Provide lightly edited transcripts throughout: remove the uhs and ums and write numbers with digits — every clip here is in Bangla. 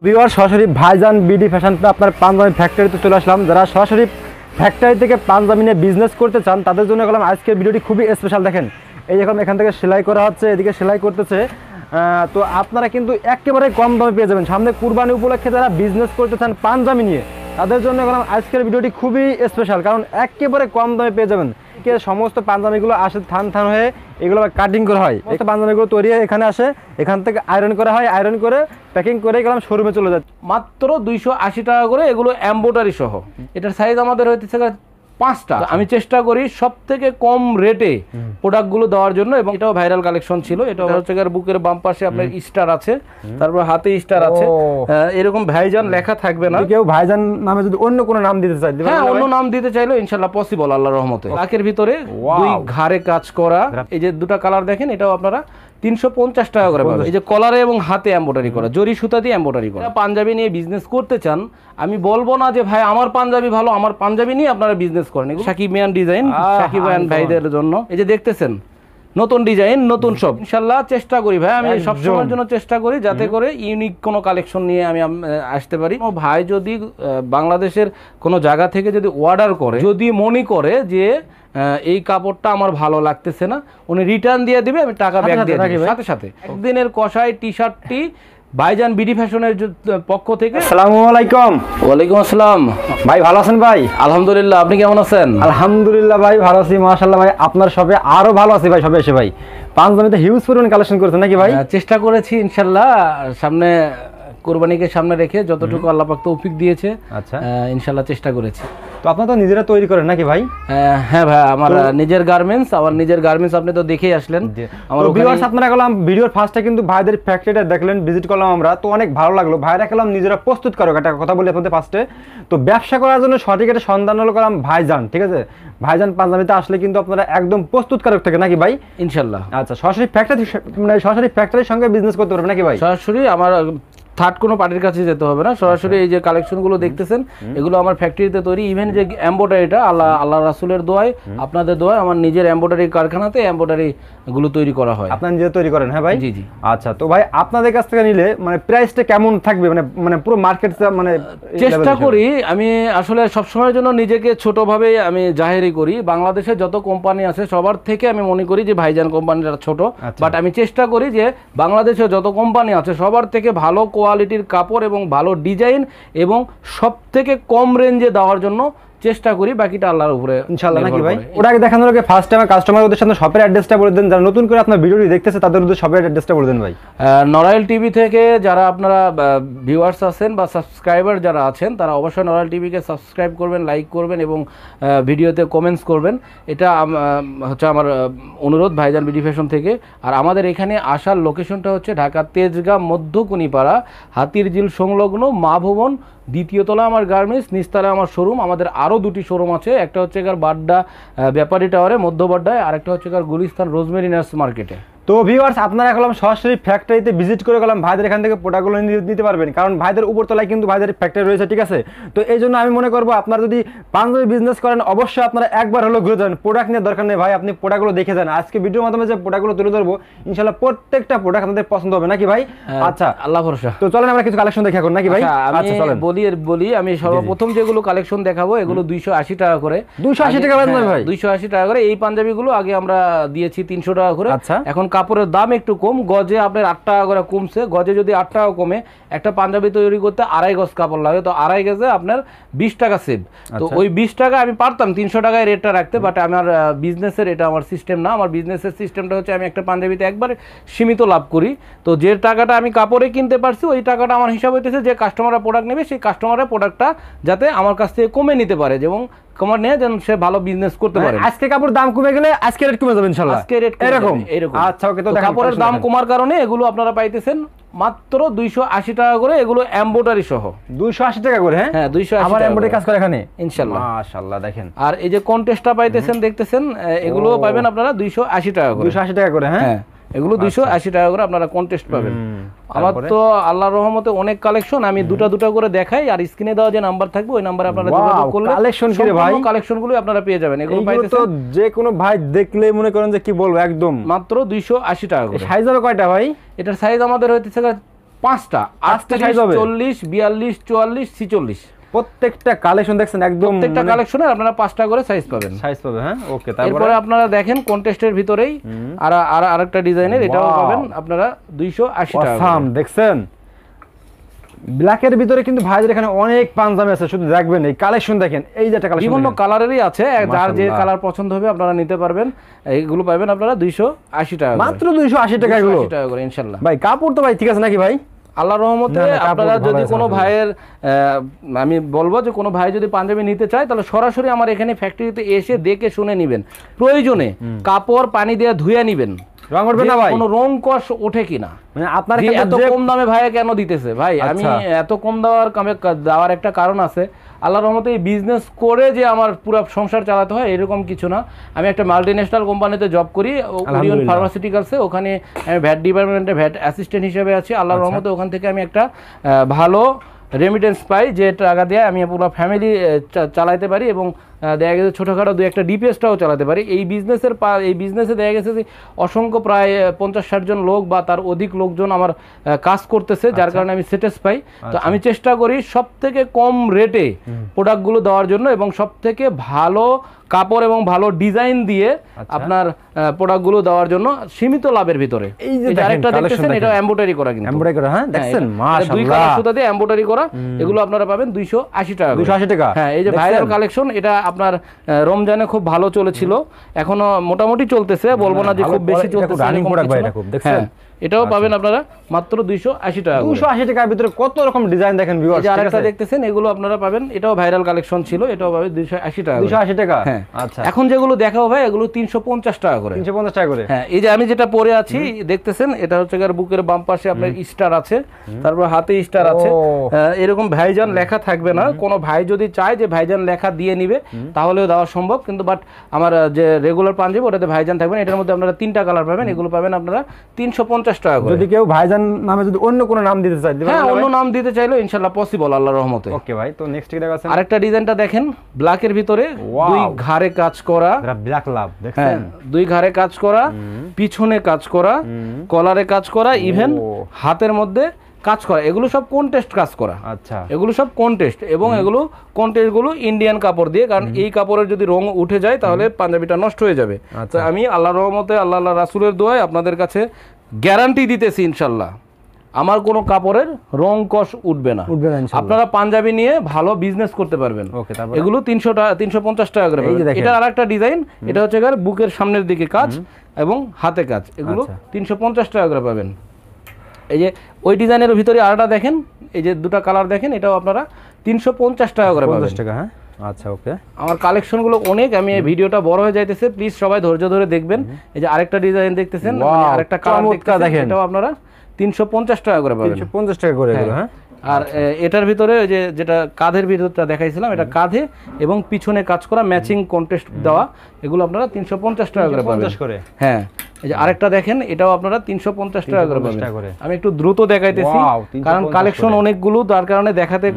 ভিউয়ার সরাসরি ভাইজান বিডি ফ্যাশনটা আপনার পাঞ্জাবি ফ্যাক্টরিতে চলে আসলাম। যারা সরাসরি ফ্যাক্টরি থেকে পাঞ্জাবি নিয়ে বিজনেস করতে চান তাদের জন্য গেলাম আজকের ভিডিওটি খুবই স্পেশাল। দেখেন এই যখন এখান থেকে সেলাই করা হচ্ছে, এদিকে সেলাই করতেছে। তো আপনারা কিন্তু একেবারে কম দামে পেয়ে যাবেন। সামনে কুরবানি উপলক্ষে যারা বিজনেস করতে চান পাঞ্জাবি নিয়ে তাদের জন্য গেলাম আজকের ভিডিওটি খুবই স্পেশাল, কারণ একেবারে কম দামে পেয়ে যাবেন। সমস্ত পাঞ্জাবিগুলো আসে থান হয়ে এগুলো কাটিং করা হয়। এই পাঞ্জাবিগুলো তৈরি হয়ে এখানে আসে, এখান থেকে আয়রন করা হয়, আয়রন করে প্যাকিং করে গেলাম শোরুমে চলে যায়। মাত্র 280 টাকা করে, এগুলো এমব্রয়ডারি সহ। এটার সাইজ আমাদের হইতেছে 5টা। আমি চেষ্টা করি সব থেকে কম রেটে প্রোডাক্টগুলো দেওয়ার জন্য, এবং এটাও ভাইরাল কালেকশন ছিল। এটা হচ্ছে বুকের বাম পাশে আপনার স্টার আছে, তারপর হাতে স্টার আছে, এরকম ভাইজান লেখা থাকবে না। কেউ ভাইজান নামে যদি অন্য কোনো নাম দিতে চাই, হ্যাঁ অন্য নাম দিতে চাইলেও ইনশাআল্লাহ পসিবল আল্লাহর রহমতে। লাকের ভিতরে দুই ঘাড়ে কাজ করা, এই যে দুটো কালার দেখেন, এটাও আপনারা 350 টাকা করে পাবেন। এই যে কলারে এবং হাতে এমব্রয়ডারি করা, জরি সুতা দিয়ে এমব্রয়ডারি করা। পাঞ্জাবি নিয়ে বিজনেস করতে চান, আমি বলবো না যে ভাই আমার পাঞ্জাবি ভালো, আমার পাঞ্জাবি নিয়ে আপনারা বিজনেস করেন। সাকিব মিয়ান ডিজাইন, সাকিব মিয়ান ভাইদের জন্য। এই যে দেখতেছেন নতুন ডিজাইন, নতুন সব। ইনশাআল্লাহ চেষ্টা করি ভাই, আমি সবসময়ের জন্য চেষ্টা করি যাতে করে ইউনিক কোনো কালেকশন নিয়ে আমি আসতে পারি। ভাই যদি বাংলাদেশের কোনো জায়গা থেকে যদি অর্ডার করে, যদি মনে করে যে এই কাপড়টা আমার ভালো লাগতেছে না, উনি রিটার্ন দিয়ে দিবে, আমি টাকা ব্যাক দিয়ে দেব সাথে সাথে। একদিনের কষাই টি শার্টটি ভাইজান বিডি ফ্যাশনের পক্ষ থেকে। আসসালামু আলাইকুম। ওয়ালাইকুম আসসালাম। ভাই ভালো আছেন ভাই? আলহামদুলিল্লাহ, আপনি কেমন আছেন? আলহামদুলিল্লাহ ভাই ভালো আছি, মাশাআল্লাহ। ভাই আপনার শপে আরো ভালো আছি ভাই, সবে এসে ভাই পাঞ্জাবিতে হিউজ পরিমাণ কালেকশন করেছেন নাকি ভাই? চেষ্টা করেছি ইনশাআল্লাহ, সামনে কোরবানিকে সামনে রেখে যতটুকু আল্লাহ পাক তৌফিক দিয়েছে, আচ্ছা ইনশাআল্লাহ চেষ্টা করেছি। তো আপনারা তো নিজেরা তৈরি করেন নাকি ভাই? হ্যাঁ ভাই, আমার নিজের গার্মেন্টস, আমার নিজের গার্মেন্টস আপনি তো দেখেই আসলেন। আমার ভিউয়ার্স আপনারা গেলাম ভিডিওর ফার্স্টে কিন্তু ভাইদের ফ্যাক্টরিটা দেখলেন, ভিজিট করলাম আমরা, তো অনেক ভালো লাগলো। ভাইরা গেলাম নিজেরা প্রস্তুত করো, একটা কথা বলি আপনাদের ফার্স্টে। তো ব্যবসা করার জন্য সঠিক একটা সন্ধান হলো করলাম ভাইজান, ঠিক আছে? ভাইজান পাঞ্জাবিতে আসলে কিন্তু আপনারা একদম প্রস্তুতকারক থেকে নাকি ভাই? ইনশাআল্লাহ। আচ্ছা, সরাসরি ফ্যাক্টরি মানে সরাসরি ফ্যাক্টরির সঙ্গে বিজনেস করতে পারবেন নাকি ভাই? সরাসরি আমার থার্ড কোনো পার্টির কাছে যেতে হবে না, সরাসরি এই যে কালেকশনগুলো দেখতেছেন এগুলো আমার ফ্যাক্টরিতে তৈরি। ইভেন যে এমব্রয়ডারিটা আল্লাহ রাসূলের দোয়ায়, আপনাদের দোয়ায় আমার নিজের এমব্রয়ডারি কারখানাতে এমব্রয়ডারি গুলো তৈরি করা হয়। আপনারা নিজে তৈরি করেন? হ্যাঁ ভাই। জি জি। আচ্ছা, তো ভাই আপনাদের কাছ থেকে নিলে মানে প্রাইসটা কেমন থাকবে? মানে পুরো মার্কেট মানে চেষ্টা করি আমি আসলে সব সময়ের জন্য নিজেকে ছোটভাবে আমি জাহেরি করি। বাংলাদেশে যত কোম্পানি আছে সবার থেকে আমি মনে করি যে ভাইজান কোম্পানিটা ছোট, বাট আমি চেষ্টা করি যে বাংলাদেশে যত কোম্পানি আছে সবার থেকে ভালো কোয়ালিটির কাপড় এবং ভালো ডিজাইন এবং সব থেকে কম রেঞ্জে দেওয়ার জন্য চেষ্টা করি, বাকিটা আল্লাহর উপরে ইনশাআল্লাহ নাকি ভাই? ওটাকে দেখানোর আগে ফার্স্ট টাইম কাস্টমারদের সামনে শপের অ্যাড্রেসটা বলে দেন, যারা নতুন করে আপনার ভিডিওটি দেখতেছে তাদের উদ্দেশ্যে শপের অ্যাড্রেসটা বলে দেন ভাই। নড়াইল টিভি থেকে যারা আপনারা ভিউয়ার্স আছেন বা সাবস্ক্রাইবার যারা আছেন তারা অবশ্যই নড়াইল টিভিকে সাবস্ক্রাইব করবেন, লাইক করবেন এবং ভিডিওতে কমেন্টস করবেন। এটা হচ্ছে আমার অনুরোধ ভাইজান বিডি ফ্যাশন থেকে। আর আমাদের এখানে আসার লোকেশনটা হচ্ছে ঢাকা তেজগাঁ মধ্যকুনিপাড়া হাতিরঝিল সংলগ্ন মা ভবন, দ্বিতীয় তলা আমার গার্মেন্টস, নিচতলায় আমার শোরুম। আমাদের আরও দুটি শোরুম আছে, একটা হচ্ছে বাড্ডা ব্যাপারী টাওয়ারে মধ্য বাড্ডায়, আর একটা হচ্ছে গুলিস্তান রোজমেরি নার্স মার্কেটে। তো ভিউয়ার্স আপনারা এখন সরাসরি ফ্যাক্টরিতে ভিজিট করে গেলাম, ভাইদের এখান থেকে প্রোডাক্টগুলো নিতে পারবেন, কারণ ভাইদের উপরতলায় কিন্তু ভাইদের ফ্যাক্টরি রয়েছে, ঠিক আছে? তো এই জন্য আমি মনে করবো আপনারা যদি পাঞ্জাবি বিজনেস করেন অবশ্যই আপনারা একবার হলো ঘুরে যান। প্রোডাক্ট নিয়ে দরকার নেই ভাই, আপনি প্রোডাক্টগুলো দেখে যান। আজকে ভিডিওর মাধ্যমে যে প্রোডাক্টগুলো তুলে ধরবো ইনশাআল্লাহ প্রত্যেকটা প্রোডাক্ট আপনাদের পছন্দ হবে নাকি ভাই? আচ্ছা, আল্লাহ ভরসা। তো চলেন আমরা কিছু কালেকশন দেখে এখন নাকি ভাই? আচ্ছা চলেন বলি। আমি সর্বপ্রথম যেগুলো কালেকশন দেখাবো এগুলো 280 টাকা করে। 280 টাকা ভাই? 280 টাকা করে। এই পাঞ্জাবিগুলো আগে আমরা দিয়েছি 300 টাকা করে। আচ্ছা, এখন কাপড়ের দাম একটু কম, গজে আপনার 8 টাকা করে কমছে। গজে যদি 8 টাকা কমে, একটা পাঞ্জাবি তৈরি করতে 2.5 গজ কাপড় লাগে, তো 2.5 গজে আপনার 20 টাকা সেভ। তো ওই 20 টাকা আমি পারতাম 300 টাকায় রেটটা রাখতে, বাট আমার বিজনেসের এটা আমার সিস্টেম না। আমার বিজনেসের সিস্টেমটা হচ্ছে আমি একটা পাঞ্জাবিতে একবার সীমিত লাভ করি। তো যে টাকাটা আমি কাপড়ে কিনতে পারছি ওই টাকাটা আমার হিসাব হইতেছে যে কাস্টমাররা প্রোডাক্ট নেবে, সেই কাস্টমাররা প্রোডাক্টটা যাতে আমার কাছ থেকে কমে নিতে পারে এবং কমার নিয়ে যেন সে ভালো বিজনেস করতে পারে। আজকে কাপড় দাম কমে গেলে আজকে রেট কমে যাবে ইনশাআল্লাহ। আজকে রেট এরকম। আচ্ছা ওকে, তো কাপড়ের দাম কমার কারণে এগুলো আপনারা পাইতেছেন মাত্র 280 টাকা করে, এগুলো এমব্রয়ডারি সহ 280 টাকা করে। হ্যাঁ 280 আবার এমব্রয়ডারি কাজ করে এখানে ইনশাআল্লাহ। মাশাআল্লাহ দেখেন। আর এই যে কন্টেস্টটা পাইতেছেন দেখতেছেন, এগুলো পাবেন আপনারা 280 টাকা করে। 280 টাকা করে। হ্যাঁ এগুলো 280 টাকা করে আপনারা কন্টেস্ট পাবেন। আমার তো আল্লাহর রহমতে অনেক কালেকশন, আমি দুটা করে দেখাই, আর স্ক্রিনে দেওয়া যে নাম্বার থাকবে ওই নাম্বারে আপনারা যোগাযোগ করলে কালেকশন কি রে ভাই, কালেকশনগুলো আপনারা পেয়ে যাবেন। এগুলো পাইতেছেন তো যে কোনো ভাই দেখলে মনে করেন যে কি বলবো, একদম মাত্র 280 টাকা করে। সাইজ হবে কয়টা ভাই? এটার সাইজ আমাদের হইতেছে 5টা, 48, 40, 42, 44, 46 প্রত্যেকটা কালেকশন দেখছেন একদম প্রত্যেকটা কালেকশনে আপনারা 5টা করে সাইজ পাবেন। হ্যাঁ ওকে। তারপরে আপনারা দেখেন কন্টেস্টের ভিতরেই আরেকটা ডিজাইনের এটাও পাবেন আপনারা 280 টাকা। দেখছেন ব্ল্যাকের ভিতরে কিন্তু ভাইদের এখানে অনেক পাঞ্জাবি আছে, শুধু দেখবেন এই কালেকশন দেখেন, এই যে একটা কালেকশন বিভিন্ন কালারেরই আছে, যার যে কালার পছন্দ হবে আপনারা নিতে পারবেন। এইগুলো পাবেন আপনারা 280 টাকা, মাত্র 280 টাকা এগুলো করে ইনশাআল্লাহ। ভাই কাপড় তো ভাই ঠিক আছে নাকি ভাই? আল্লাহর রহমতে আপনারা যদি কোনো ভাইয়ের আমি বলবো যে কোনো ভাই যদি পাঞ্জাবি নিতে চায় তাহলে সরাসরি আমার এখানে ফ্যাক্টরিতে এসে দেখে শুনে নেবেন, প্রয়োজনে কাপড় পানি দিয়ে ধুয়ে নেবেন, রং উঠবে না ভাই, কোনো রং কষ ওঠে কিনা। মানে আপনার এত কম দামে ভাইয়া কেন দিতেছে ভাই? আমি এত কম দেওয়ার একটা কারণ আছে। আল্লাহর রহমতে এই বিজনেস করে যে আমার পুরো সংসার চালাতে হয় এরকম কিছু না। আমি একটা মাল্টিন্যাশনাল কোম্পানিতে জব করি, ওরিয়ন ফার্মাসিউটিক্যালসে, ওখানে আমি ভ্যাট ডিপার্টমেন্টে ভ্যাট অ্যাসিস্ট্যান্ট হিসেবে আছি। আল্লাহর রহমতে ওখান থেকে আমি একটা ভালো রেমিটেন্স পাই, যে টাকা দিয়ে আমি পুরো ফ্যামিলি চালাতে পারি এবং দেখা গেছে ছোটোখাটো 2-1টা ডিপিএসটাও চালাতে পারি। এই বিজনেসে দেখা গেছে যে অসংখ্য প্রায় 50-60 জন লোক বা তার অধিক লোকজন আমার কাজ করতেছে, যার কারণে আমি স্যাটিসফাই পাই। তো আমি চেষ্টা করি সব থেকে কম রেটে প্রোডাক্টগুলো দেওয়ার জন্য এবং সব থেকে ভালো কাপড় এবং ভালো ডিজাইন দিয়ে আপনার প্রোডাক্টগুলো দেওয়ার জন্য সীমিত লাভের ভিতরে। এই যে আরেকটা দেখতেছেন এটা এমব্রয়ডারি করা, কিন্তু এমব্রয়ডারি করা। হ্যাঁ দেখছেন মাশাআল্লাহ, 2 কালার সুতা দিয়ে এমব্রয়ডারি করা, এগুলো আপনারা পাবেন 280 টাকা। 280 টাকা। হ্যাঁ, এই যে ভাইরাল কালেকশন, এটা আপনার রমজানে খুব ভালো চলেছিল, এখনো মোটামুটি চলতেছে, বলবো না যে খুব বেশি চলতেছে। রানিং প্রোডাক্ট ভাই এটা খুব, দেখছেন এটাও পাবেন আপনারা মাত্র 280 টাকা। 280 টাকার ভিতরে কত রকম ডিজাইন দেখেন ভিউয়ার্স। এই যে আরেকটা দেখতেছেন এগুলো আপনারা পাবেন, এটাও ভাইরাল কালেকশন ছিল, এটাও পাবেন 280 টাকা। 280 টাকা। হ্যাঁ আচ্ছা, এখন যেগুলো দেখাও ভাই এগুলো 350 টাকা করে। 350 টাকা করে। হ্যাঁ, এই যে আমি যেটা পরে আছি দেখতেছেন, এটা হচ্ছে বুকের বাম পাশে আপনার স্টার আছে, তারপর হাতে স্টার আছে, এরকম ভাইজান লেখা থাকবে না। কোনো ভাই যদি চায় যে ভাইজান লেখা দিয়ে নিবে তাহলেও দেওয়া সম্ভব, কিন্তু বাট আমার যে রেগুলার পাঞ্জাবি ওটাতে ভাইজান থাকবেন। এটার মধ্যে আপনারা 3টা কালার পাবেন, এগুলো পাবেন আপনারা 350 টাকা করে। যদি কেউ ভাইজান নামে যদি অন্য কোনো নাম দিতে চায়, হ্যাঁ অন্য নাম দিতে চাইলেও ইনশাআল্লাহ পসিবল আল্লাহর রহমতে। ওকে ভাই, তো নেক্সট কি দেখাচ্ছেন? আরেকটা ডিজাইনটা দেখেন, ব্ল্যাকের ভিতরে 2 ঘাড়ে কাজ করা, এটা ব্ল্যাক লাভ দেখছেন, 2 ঘাড়ে কাজ করা, পিছনে কাজ করা, কলারে কাজ করা, ইভেন হাতের মধ্যে কাজ করা, এগুলো সব কন্টেস্ট কাজ করা। আচ্ছা, এগুলো সব কন্টেস্ট, এবং এগুলো কন্টেস্টগুলো ইন্ডিয়ান কাপড় দিয়ে, কারণ এই কাপড়ের যদি রং উঠে যায় তাহলে পাঞ্জাবিটা নষ্ট হয়ে যাবে। তো আমি আল্লাহর রহমতে আল্লাহ রাসূলের দোয়ায় আপনাদের কাছে গ্যারান্টি দিতেছি ইনশাআল্লাহ আমার কোনো কাপড়ের রং কষ উঠবে না। আপনারা পাঞ্জাবি নিয়ে ভালো বিজনেস করতে পারবেন। এগুলো 350 টাকা করে পাবেন। এটা আরেকটা ডিজাইন, এটা হচ্ছে বুকের সামনের দিকে কাজ এবং হাতে কাজ, এগুলো 350 টাকা করে পাবেন। এই যে ওই ডিজাইনের ভিতরে আরেকটা দেখেন, এই যে 2টা কালার দেখেন, এটাও আপনারা 350 টাকা করে পাবেন। 50 টাকা। হ্যাঁ আচ্ছা ওকে। আমার কালেকশনগুলো অনেক, আমি এই ভিডিওটা বড় হয়ে যাইতেছে, প্লিজ সবাই ধৈর্য ধরে দেখবেন। এই যে আরেকটা ডিজাইন দেখতেছেন, আরেকটা কালার দেখতেছেন, এটাও আপনারা 350 টাকা করে পাবেন। 350 টাকা করে এগুলো। হ্যাঁ, আর এটার ভিতরে ওই যে যেটা কাঁধের ভিতরটা দেখাইছিলাম, এটা কাঁধে এবং পিছনে কাজ করা ম্যাচিং কন্টেস্ট দেওয়া, এগুলো আপনারা 350 টাকা করে পাবেন। হ্যাঁ, এই যে আরেকটা দেখেন, এটাও আপনারা 350 টাকা করে পাবেন। আমি একটু দ্রুত দেখাইতেছি কারণ কালেকশন অনেকগুলো, তার কারণে দেখাতে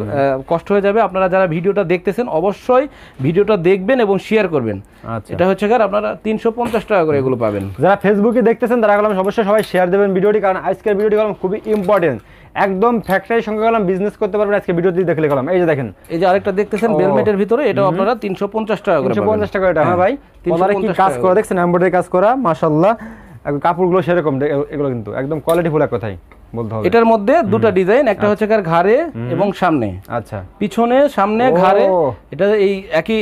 কষ্ট হয়ে যাবে। আপনারা যারা ভিডিওটা দেখতেছেন অবশ্যই ভিডিওটা দেখবেন এবং শেয়ার করবেন। এটা হচ্ছে আপনারা 350 টাকা করে এগুলো পাবেন। যারা ফেসবুকে দেখতেছেন তারা অবশ্যই সবাই শেয়ার দেবেন ভিডিওটি, কারণ আজকের ভিডিওটি খুবই ইম্পর্টেন্ট, একদম ফ্যাক্টরির সঙ্গে বিজনেস করতে পারবেন আজকে ভিডিওটি দেখলে। এই যে দেখেন, এই যে আরেকটা দেখতেছেন বেলমেটের ভিতরে, এটাও আপনারা 350 টাকা করে 350 টাকা এটা। হ্যাঁ ভাই, কলারে কি কাজ করা দেখছেন, এমব্রয়ডারি কাজ করা, মাশাআল্লাহ। কাপড়গুলো সেরকম, এগুলো কিন্তু একদম কোয়ালিটিফুল এক কথাই বলতে হবে। এটার মধ্যে 2টা ডিজাইন, একটা হচ্ছে ঘাড়ে এবং সামনে। আচ্ছা, পিছনে সামনে ঘাড়ে, এটা এই একই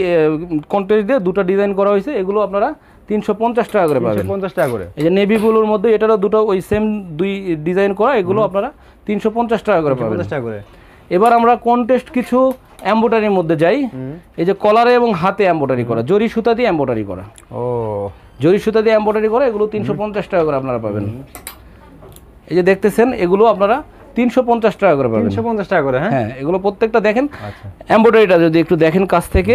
কন্টেস্ট দিয়ে 2টা ডিজাইন করা হয়েছে, এগুলো আপনারা 350 টাকা করে পাবেন। 350 টাকা করে। এই যে নেভি ব্লুর মধ্যে এটারও 2টো ওই সেম 2 ডিজাইন করা, এগুলো আপনারা 350 টাকা করে পাবেন। 350 টাকা করে। এবার আমরা কন্টেস্ট কিছু এমব্রয়ডারির মধ্যে যাই। এই যে কলারে এবং হাতে এমব্রয়ডারি করা, জরি সুতা দিয়ে এমব্রয়ডারি করা। ও, জরি সুতা দিয়ে এমব্রয়ডারি করা, এগুলো 350 টাকা করে আপনারা পাবেন। এই যে দেখতেছেন, এগুলো আপনারা 350 টাকা করে পাবেন। 350 টাকা করে। হ্যাঁ, এগুলো প্রত্যেকটা দেখেন, এমব্রয়ডারিটা যদি একটু দেখেন কাছ থেকে,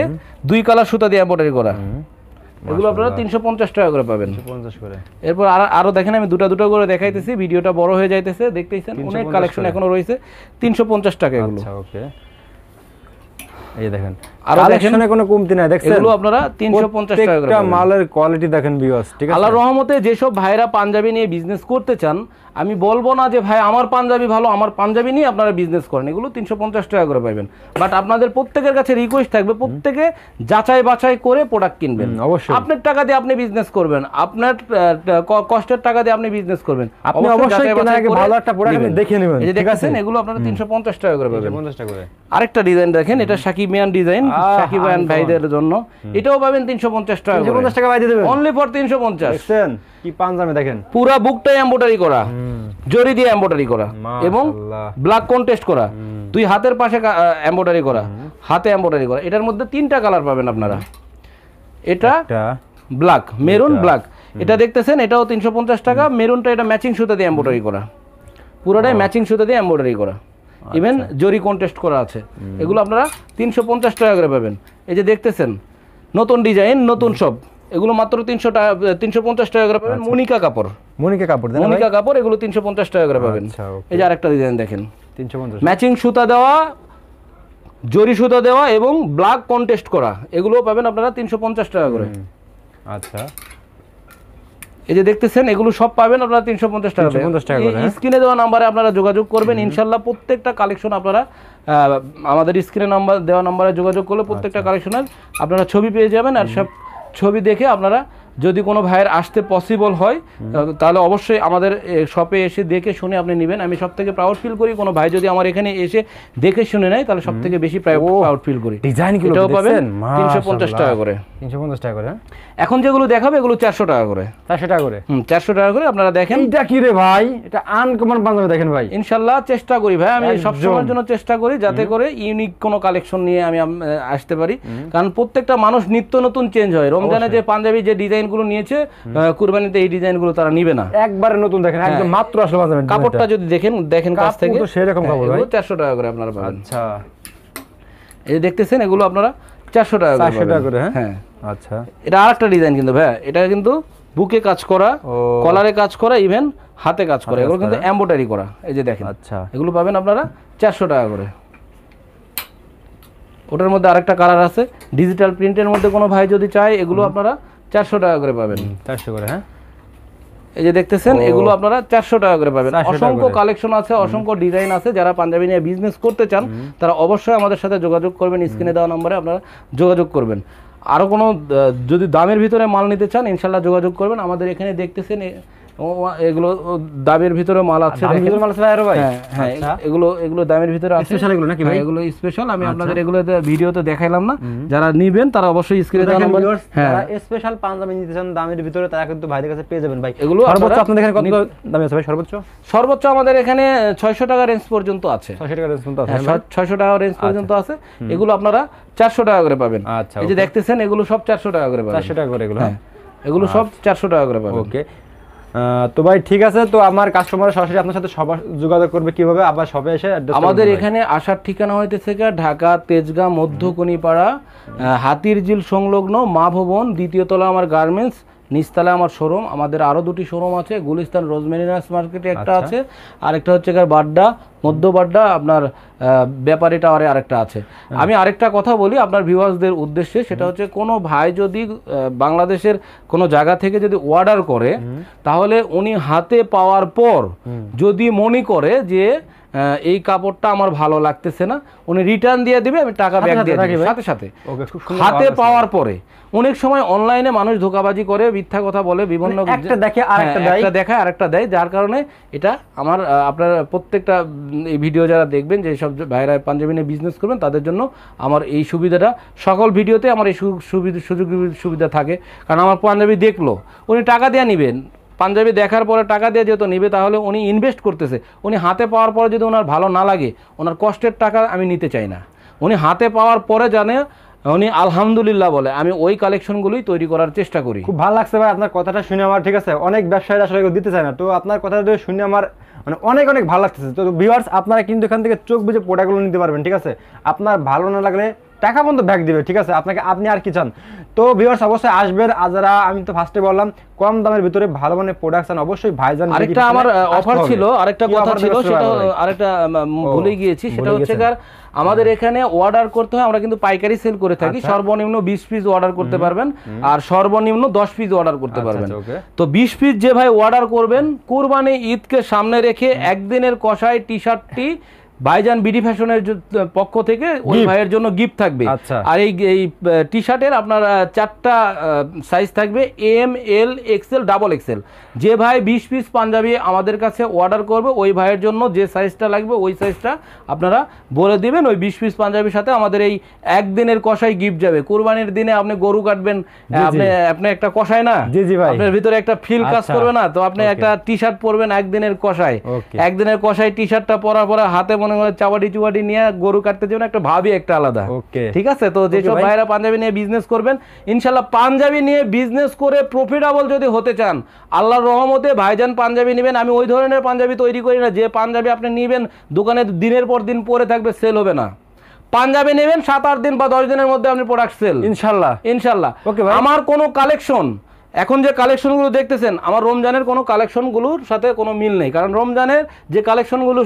2 কালার সুতা দিয়ে এমব্রয়ডারি করা, এগুলো আপনারা 350 টাকা করে পাবেন। 350 করে। এরপর আরো দেখেন, আমি দুটো করে দেখাইতেছি, ভিডিওটা বড় হয়ে যাইতেছে, দেখতেছেন অনেক কালেকশন এখনো রয়েছে। 350 টাকা এগুলো। আচ্ছা ওকে। এই দেখেন, আরো দেখেন কালেকশনে কোনো কমতি নাই, দেখছেন এগুলো আপনারা 350 টাকা করে প্রত্যেকটা পাবেন। মালের কোয়ালিটি দেখেন ভিউয়ার্স, ঠিক আছে? আল্লাহর রহমতে যেসব ভাইরা পাঞ্জাবি নিয়ে বিজনেস করতে চান, আমি বলবো না যে ভাই আমার পাঞ্জাবি ভালো, আমার পাঞ্জাবি নিয়ে আপনারা বিজনেস করেন, এগুলো 350 টাকা করে পাবেন। বাট আপনাদের প্রত্যেকের কাছে রিকোয়েস্ট থাকবে প্রত্যেকে যাচাই বাছাই করে প্রোডাক্ট কিনবেন। অবশ্যই আপনার টাকা দিয়ে আপনি বিজনেস করবেন, আপনার কষ্টের টাকা দিয়ে আপনি বিজনেস করবেন, আপনি অবশ্যই কেনার আগে ভালো একটা প্রোডাক্ট দেখে নেবেন, এই যে ঠিক আছে? দেখেন এগুলো আপনারা 350 টাকা করে পাবেন। 50 টাকা করে। আরেকটা ডিজাইন দেখেন, এটা সাকিবিয়ান ডিজাইন, সাকিবিয়ান ভাইদের জন্য, এটাও পাবেন 350 টাকা করে। 350 টাকা বাই দিয়ে দেবেন অনলি ফর 350। দেখছেন কি পাঞ্জাবি দেখেন, পুরা বুকটাই এমব্রয়ডারি করা, জরি দিয়ে এমব্রয়ডারি করা এবং মাশাআল্লাহ। ব্ল্যাক কন্টেস্ট করা, দুই হাতের পাশে এমব্রয়ডারি করা, হাতে এমব্রয়ডারি করা। এটার মধ্যে 3টা কালার পাবেন আপনারা। এটা ব্ল্যাক, মেরুন, ব্ল্যাক। এটা দেখতেছেন এটাও 350 টাকা। মেরুনটা এটা ম্যাচিং সুতা দিয়ে এমব্রয়ডারি করা, পুরোটাই ম্যাচিং সুতা দিয়ে এমব্রয়ডারি করা, ইভেন জরি কন্টেস্ট করা আছে। এগুলো আপনারা 350 টাকা করে পাবেন। এই যে দেখতেছেন নতুন ডিজাইন, নতুন সব, এগুলো মাত্র 350 টাকা করে পাবেন। মনিকা কাপড়, মনিকা কাপড় দেন মনিকা কাপড়, এগুলো 350 টাকা করে পাবেন। আচ্ছা, ওকে। এই যে আরেকটা ডিজাইন দেখেন, 350 ম্যাচিং সুতা দেওয়া, জরি সুতা দেওয়া এবং ব্ল্যাক কন্টেস্ট করা, এগুলো পাবেন আপনারা 350 টাকা করে। আচ্ছা, এই যে দেখতেছেন এগুলো সব পাবেন আপনারা 350 টাকা 350 টাকা করে, হ্যাঁ? স্ক্রিনে দেওয়া নাম্বারে আপনারা যোগাযোগ করবেন, ইনশাআল্লাহ প্রত্যেকটা কালেকশন আপনারা আমাদের স্ক্রিনে নাম্বার দেওয়া নাম্বারে যোগাযোগ করলে প্রত্যেকটা কালেকশনের আপনারা ছবি পেয়ে যাবেন। আর সব ছবি দেখে আপনারা যদি কোনো ভাইয়ের আসতে পসিবল হয় তাহলে অবশ্যই আমাদের শপে এসে দেখে শুনে আপনি নেবেন। আমি সব থেকে প্রাউড ফিল করি কোনো ভাই যদি আমার এখানে এসে দেখে শুনে নেয়, তাহলে সব থেকে বেশি প্রাউড ফিল করি। ডিজাইনগুলো এটাও পাবেন দেখছেন? 350 টাকা করে। 350 টাকা করে, হ্যাঁ? এখন যেগুলো দেখাবে এগুলো 400 টাকা করে। 400 টাকা করে। 400 টাকা করে আপনারা দেখেন। এইটা কি রে ভাই, এটা আনকমন পাঞ্জাবি দেখেন ভাই। ইনশাল্লাহ চেষ্টা করি ভাই, আমি একদম। সবসময়ের জন্য চেষ্টা করি যাতে করে ইউনিক কোনো কালেকশন নিয়ে আমি আসতে পারি, কারণ প্রত্যেকটা মানুষ নিত্য নতুন চেঞ্জ হয়। রমজানে যে পাঞ্জাবি যে ডিজাইনগুলো নিয়েছে, কুরবানিতে এই ডিজাইনগুলো তারা নিবে না, একবারে নতুন দেখেন, একদম মাত্র আসলে পাঞ্জাবি। কাপড়টা যদি দেখেন কাছ থেকে, তো সেরকম কাপড় ভাই। 400 টাকা করে আপনারা পাবেন। আচ্ছা, এই যে দেখতেছেন এগুলো আপনারা 400 টাকা করে 400 টাকা পাবেন। করে, হ্যাঁ? হ্যাঁ, আচ্ছা, এটা আরেকটা ডিজাইন কিন্তু ভাই, এটা কিন্তু বুকে কাজ করা, কলারে কাজ করা, ইভেন হাতে কাজ করা, এগুলো কিন্তু এমব্রয়ডারি করা। এই যে দেখেন, আচ্ছা, এগুলো পাবেন আপনারা 400 টাকা করে। ওটার মধ্যে আরেকটা কালার আছে ডিজিটাল প্রিন্টের মধ্যে, কোনো ভাই যদি চায় এগুলো আপনারা 400 টাকা করে পাবেন। 400 করে, হ্যাঁ? এই যে দেখতেছেন এগুলো আপনারা 400 টাকা করে পাবেন। 400 টাকা অসংখ্য করে। কালেকশন আছে, অসংখ্য ডিজাইন আছে। যারা পাঞ্জাবি নিয়ে বিজনেস করতে চান তারা অবশ্যই আমাদের সাথে যোগাযোগ করবেন, স্ক্রিনে দেওয়া নম্বরে আপনারা যোগাযোগ করবেন। আরও কোনো যদি দামের ভিতরে মাল নিতে চান ইনশাল্লাহ যোগাযোগ করবেন। আমাদের এখানে দেখতেছেন এগুলো দামের ভিতরে মাল আছে, মাল আছে ভাই আরো ভাই? হ্যাঁ, এগুলো দামের ভিতরে আছে, স্পেশাল এগুলো নাকি ভাই? হ্যাঁ, এগুলো স্পেশাল। আমি আপনাদের এগুলো ভিডিওতে দেখাইলাম না, যারা নিবেন তারা অবশ্যই স্ক্রিনে দেওয়া নম্বর, হ্যাঁ, স্পেশাল পাঞ্জাবি নিতে চান দামের ভিতরে, তারা কিন্তু ভাইদের কাছে পেয়ে যাবেন ভাই। এগুলো সর্বোচ্চ আপনাদের এখানে কত দামে আছে ভাই? সর্বোচ্চ আমাদের এখানে 600 টাকা রেঞ্জ পর্যন্ত আছে। 600 টাকা রেঞ্জ পর্যন্ত আছে, হ্যাঁ, হ্যাঁ? 600 টাকা রেঞ্জ পর্যন্ত আছে। এগুলো আপনারা 400 টাকা করে পাবেন। আচ্ছা, এই যে দেখতেছেন এগুলো সব 400 টাকা করে পাবেন। 400 টাকা করে এগুলো, হ্যাঁ, এগুলো সব 400 টাকা করে পাবেন। ওকে। তো ভাই ঠিক আছে, তো আমার কাস্টমার সরাসরি আপনার সাথে যোগাযোগ করবে কিভাবে? আবার সবে এসে আমাদের এখানে আসার ঠিকানা হইতেছে ঢাকা তেজগাঁ মধ্যকনিপাড়া হাতিরঝিল সংলগ্ন মা ভবন, দ্বিতীয় তলা আমার গার্মেন্টস, নিচতলায় আমার শোরুম। আমাদের আরো দুটি শোরুম আছে, গুলিস্তান রোজমেরিনাস মার্কেটে একটা আছে, আরেকটা হচ্ছে বাড্ডা মধ্য বাড্ডা আপনার ব্যাপারী টাওয়ারে আরেকটা আছে। আমি আরেকটা কথা বলি আপনার ভিউয়ার্সদের উদ্দেশ্যে, সেটা হচ্ছে কোনো ভাই যদি বাংলাদেশের কোনো জায়গা থেকে যদি অর্ডার করে, তাহলে উনি হাতে পাওয়ার পর যদি মনে করে যে এই কাপড়টা আমার ভালো লাগতেছে না, উনি রিটার্ন দিয়ে দিবে, আমি টাকা ব্যাক দিয়ে দেব সাথে সাথে, হাতে পাওয়ার পরে। অনেক সময় অনলাইনে মানুষ ধোঁকাবাজি করে, মিথ্যা কথা বলে, বিভিন্ন একটা দেখে আরেকটা দেয়, যার কারণে এটা আমার আপনার প্রত্যেকটা এই ভিডিও যারা দেখবেন, যে সব ভাইরা পাঞ্জাবি নিয়ে বিজনেস করবেন তাদের জন্য আমার এই সুবিধাটা, সকল ভিডিওতে আমার এই সুযোগ সুবিধা থাকে। কারণ আমার পাঞ্জাবি দেখলো, উনি টাকা দিয়ে নেবেন, পাঞ্জাবি দেখার পরে টাকা দিয়ে যেহেতু নেবে, তাহলে উনি ইনভেস্ট করতেছে। উনি হাতে পাওয়ার পরে যদি ওনার ভালো না লাগে, ওনার কষ্টের টাকা আমি নিতে চাই না। উনি হাতে পাওয়ার পরে জানে, উনি আলহামদুলিল্লাহ বলে, আমি ওই কালেকশনগুলোই তৈরি করার চেষ্টা করি। খুব ভালো লাগছে ভাই আপনার কথাটা শুনে আমার, ঠিক আছে? অনেক ব্যবসায়ীরা আসলে দিতে চায় না, তো আপনার কথাটা শুনে আমার মানে অনেক ভালো লাগতেছে। তো ভিউয়ার্স, আপনারা কিন্তু এখান থেকে চোখ বুঝে প্রোডাক্টগুলো নিতে পারবেন, ঠিক আছে? আপনার ভালো না লাগলে টাকা পর্যন্ত ব্যাক দিবে, ঠিক আছে, আপনাকে আপনি আর কি চান। তো ভিউয়ার্স অবশ্যই আসবেন, আর যারা আমি তো ফার্স্টে বললাম কম দামের ভিতরে ভালো মানের প্রোডাকশন, অবশ্যই ভাইজান আরেকটা আমার অফার ছিল, আরেকটা কথা ছিল, সেটা আরেকটা ভুলে গিয়েছি, সেটা হচ্ছে আমাদের এখানে অর্ডার করতে হয়, আমরা কিন্তু পাইকারি সেল করে থাকি, সর্বনিম্ন 20 পিস অর্ডার করতে পারবেন আর সর্বনিম্ন 10 পিস অর্ডার করতে পারবেন। তো 20 পিস যে ভাই অর্ডার করবেন, কুরবানি ঈদকে সামনে রেখে একদিনের কষাই টি শার্টটি ভাইজান বিডি ফ্যাশনের পক্ষ থেকে ওই ভাইয়ের জন্য গিফট থাকবে। আর এই টি শার্টের আপনার 4টা সাইজ থাকবে, এম, এল, এক্সেল, ডাবল এক্সেল। যে ভাই 20 পিস পাঞ্জাবি আমাদের কাছে অর্ডার করবে, ওই ভাইয়ের জন্য যে সাইজটা লাগবে ওই সাইজটা আপনারা বলে দিবেন। ওই 20 পিস পাঞ্জাবির সাথে আমাদের এই একদিনের কষাই গিফট যাবে। কুরবানির দিনে আপনি গরু কাটবেন, আপনি একটা কষাই না, আপনার ভিতরে একটা ফিল কাজ করবে না, তো আপনি একটা টি শার্ট পরবেন একদিনের কষাই, একদিনের কষাই টি শার্টটা পরার পরে হাতে মনে হয় চাবাটি চুবাটি নিয়ে গরু কাটতে যাবেন, একটা ভাবি একটা আলাদা, ঠিক আছে। তো যেসব ভাইরা পাঞ্জাবি নিয়ে বিজনেস করবেন, ইনশাল্লাহ পাঞ্জাবি নিয়ে বিজনেস করে প্রফিটেবল যদি হতে চান, আল্লাহর রহমতে ভাইজান পাঞ্জাবি নেবেন। আমি ওই ধরনের পাঞ্জাবি তৈরি করি না যে পাঞ্জাবি আপনি নেবেন দোকানে দিনের পর দিন পরে থাকবে, সেল হবে না। পাঞ্জাবি নেবেন 7-8 দিন বা 10 দিনের মধ্যে আপনি প্রোডাক্ট সেল, ইনশাল্লাহ ইনশাল্লাহ। আমার কোনো কালেকশন এখন যে কালেকশনগুলো দেখতেছেন, আমার রমজানের কোনো কালেকশনগুলোর সাথে কোনো মিল নেই, কারণ রমজানের যে কালেকশনগুলো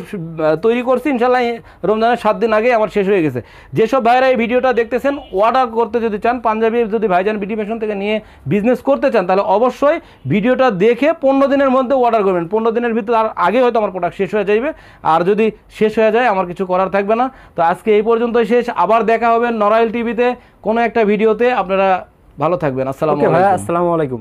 তৈরি করছি ইনশাল্লাহ রমজানের 7 দিন আগে আমার শেষ হয়ে গেছে। যেসব ভাইরা এই ভিডিওটা দেখতেছেন, অর্ডার করতে যদি চান, পাঞ্জাবি যদি ভাইজান বিডি ফ্যাশন থেকে নিয়ে বিজনেস করতে চান, তাহলে অবশ্যই ভিডিওটা দেখে 15 দিনের মধ্যে অর্ডার করবেন। 15 দিনের ভিতরে আর আগে হয়তো আমার প্রোডাক্ট শেষ হয়ে যাবে, আর যদি শেষ হয়ে যায় আমার কিছু করার থাকবে না। তো আজকে এই পর্যন্তই শেষ, আবার দেখা হবে নরাইল টিভিতে কোনো একটা ভিডিওতে। আপনারা ভালো থাকবেন। আসসালামু আলাইকুম।